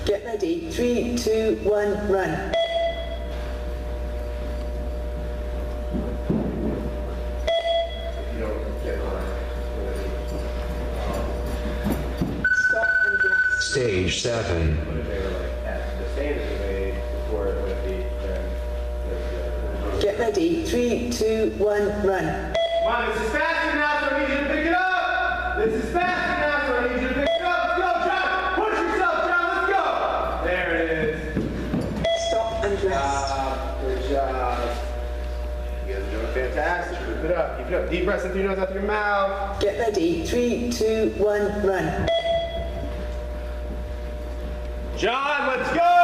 Get ready. 3, 2, 1, run. Stop and rest. Stage 7. Get ready. 3, 2, 1, run. Come on, this is faster now, so I need you to pick it up. This is faster now, so I need you to pick it up. Let's go, John. Push yourself, John. Let's go. There it is. Stop and rest. Good job. You guys are doing fantastic. Keep it up. Keep it up. Deep breaths in through your nose, out through your mouth. Get ready. 3, 2, 1, run. John, let's go.